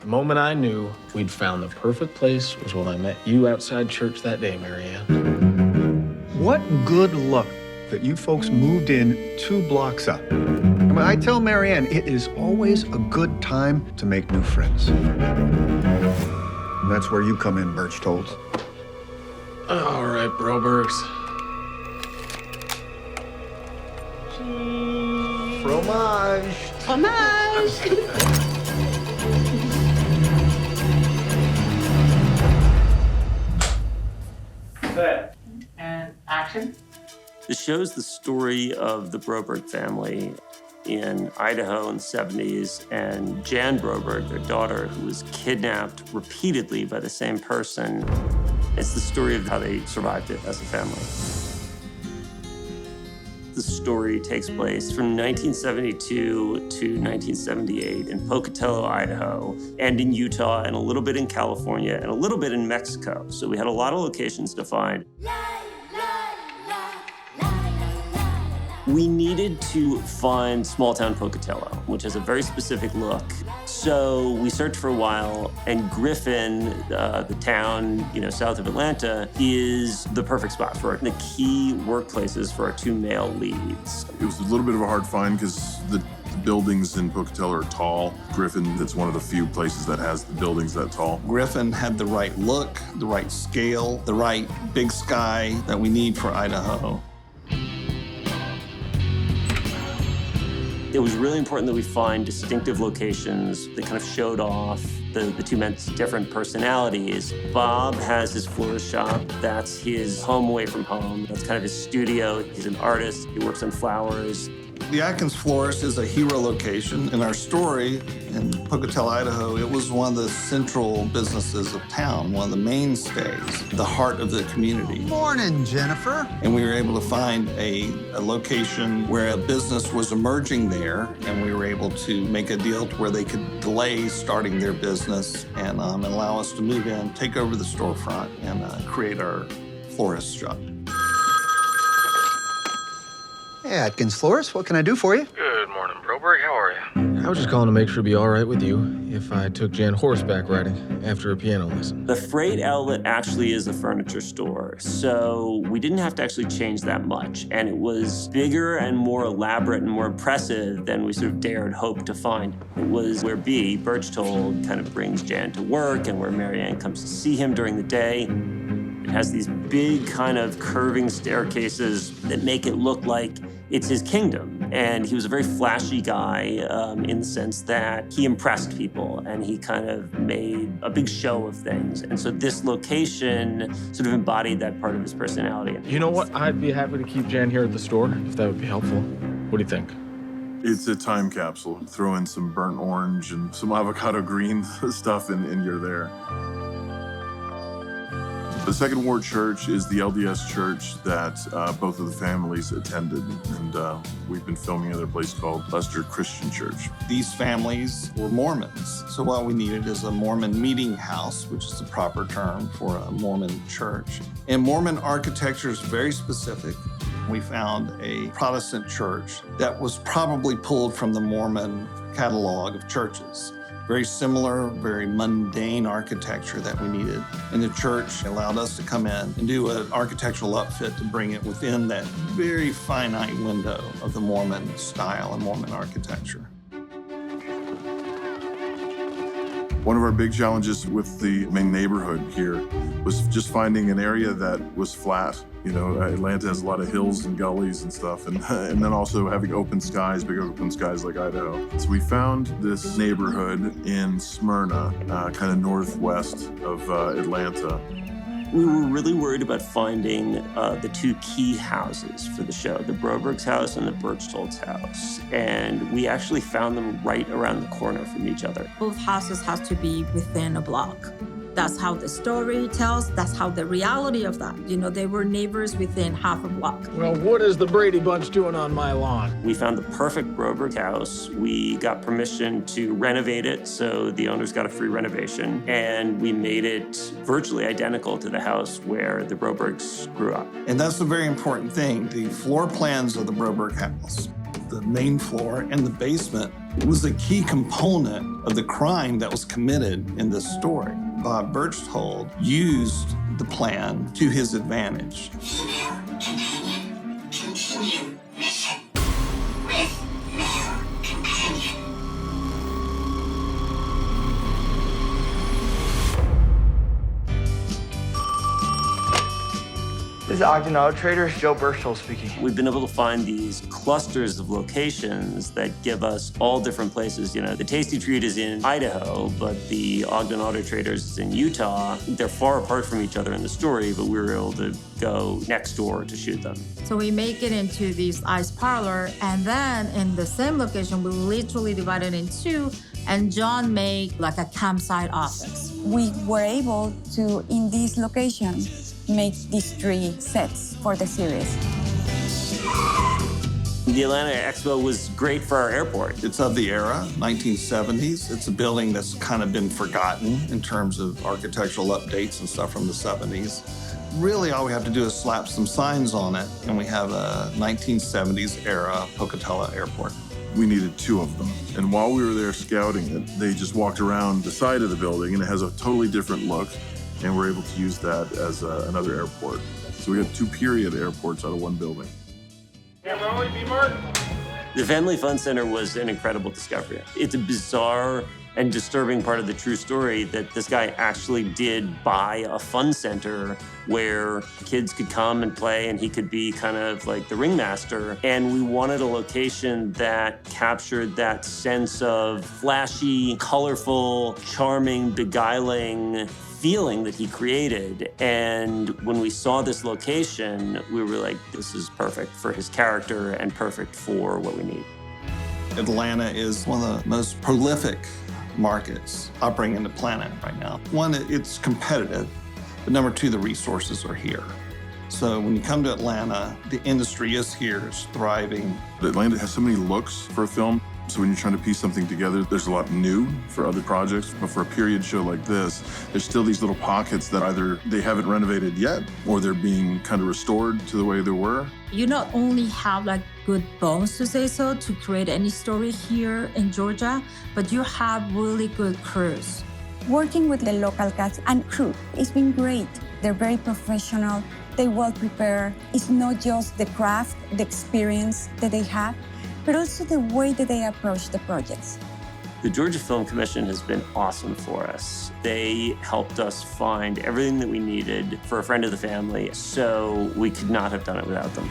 The moment I knew we'd found the perfect place was when I met you outside church that day, Marianne. What good luck that you folks moved in 2 blocks up. I mean, I tell Marianne, it is always a good time to make new friends. And that's where you come in, Birch Tolls. All right, Brobergs. Fromage. Fromage. Set. And action. It shows the story of the Broberg family in Idaho in the 70s, and Jan Broberg, their daughter, who was kidnapped repeatedly by the same person. It's the story of how they survived it as a family. The story takes place from 1972 to 1978 in Pocatello, Idaho, and in Utah, and a little bit in California, and a little bit in Mexico. So we had a lot of locations to find. We needed to find small-town Pocatello, which has a very specific look. So we searched for a while, and Griffin, the town, south of Atlanta, is the perfect spot for it. The key workplaces for our 2 male leads. It was a little bit of a hard find because the buildings in Pocatello are tall. Griffin, it's one of the few places that has the buildings that tall. Griffin had the right look, the right scale, the right big sky that we need for Idaho. It was really important that we find distinctive locations that kind of showed off the 2 men's different personalities. Bob has his florist shop. That's his home away from home. That's kind of his studio. He's an artist. He works on flowers. The Atkins Florist is a hero location. In our story, in Pocatello, Idaho, it was one of the central businesses of town, one of the mainstays, the heart of the community. Morning, Jennifer. And we were able to find a location where a business was emerging there, and we were able to make a deal to where they could delay starting their business and allow us to move in, take over the storefront, and create our florist shop. Hey, Atkins Florist, what can I do for you? Good morning, Broberg. How are you? I was just calling to make sure it'd be all right with you if I took Jan horseback riding after a piano lesson. The freight outlet actually is a furniture store, so we didn't have to actually change that much. And it was bigger and more elaborate and more impressive than we sort of dared hope to find. It was where Birch Told kind of brings Jan to work and where Marianne comes to see him during the day. It has these big kind of curving staircases that make it look like it's his kingdom. And he was a very flashy guy in the sense that he impressed people and he kind of made a big show of things. And so this location sort of embodied that part of his personality. You know what? I'd be happy to keep Jan here at the store if that would be helpful. What do you think? It's a time capsule. Throw in some burnt orange and some avocado green stuff and you're there. The Second Ward Church is the LDS church that both of the families attended, and we've been filming at a place called Lester Christian Church. These families were Mormons, so what we needed is a Mormon meeting house, which is the proper term for a Mormon church. And Mormon architecture is very specific. We found a Protestant church that was probably pulled from the Mormon catalog of churches. Very similar, very mundane architecture that we needed. And the church allowed us to come in and do an architectural upfit to bring it within that very finite window of the Mormon style and Mormon architecture. One of our big challenges with the main neighborhood here was just finding an area that was flat. You know, Atlanta has a lot of hills and gullies and stuff, and then also having open skies, big open skies like Idaho. So we found this neighborhood in Smyrna, kind of northwest of Atlanta. We were really worried about finding the 2 key houses for the show, the Broberg's house and the Birch Told's house. And we actually found them right around the corner from each other. Both houses have to be within a block. That's how the story tells. That's how the reality of that. You know, they were neighbors within half a block. Well, what is the Brady Bunch doing on my lawn? We found the perfect Broberg house. We got permission to renovate it, so the owners got a free renovation. And we made it virtually identical to the house where the Brobergs grew up. And that's the very important thing. The floor plans of the Broberg house, the main floor and the basement was a key component of the crime that was committed in this story. Bob Berchtold used the plan to his advantage. This is Ogden Auto Traders, Joe Berchtold speaking. We've been able to find these clusters of locations that give us all different places. You know, the Tasty Treat is in Idaho, but the Ogden Auto Traders is in Utah. They're far apart from each other in the story, but we were able to go next door to shoot them. So we make it into this ice parlor, and then in the same location, we literally divide it in two, and John made like a campsite office. We were able to, in this location, make these 3 sets for the series. The Atlanta Expo was great for our airport. It's of the era, 1970s. It's a building that's kind of been forgotten in terms of architectural updates and stuff from the 70s. Really, all we have to do is slap some signs on it, and we have a 1970s era Pocatello Airport. We needed 2 of them. And while we were there scouting it, they just walked around the side of the building, and it has a totally different look. And we're able to use that as another airport. So we have 2 period airports out of one building. The Family Fun Center was an incredible discovery. It's a bizarre and disturbing part of the true story that this guy actually did buy a fun center where kids could come and play and he could be kind of like the ringmaster. And we wanted a location that captured that sense of flashy, colorful, charming, beguiling feeling that he created. And when we saw this location, we were like, this is perfect for his character and perfect for what we need. Atlanta is one of the most prolific markets operating in the planet right now. One, it's competitive, but number 2, the resources are here. So when you come to Atlanta, the industry is here, it's thriving. Atlanta has so many looks for a film. So when you're trying to piece something together, there's a lot new for other projects. But for a period show like this, there's still these little pockets that either they haven't renovated yet or they're being kind of restored to the way they were. You not only have like good bones to say so to create any story here in Georgia, but you have really good crews. Working with the local cast and crew, it's been great. They're very professional, they're well prepared. It's not just the craft, the experience that they have, but also the way that they approach the projects. The Georgia Film Commission has been awesome for us. They helped us find everything that we needed for a friend of the family, so we could not have done it without them.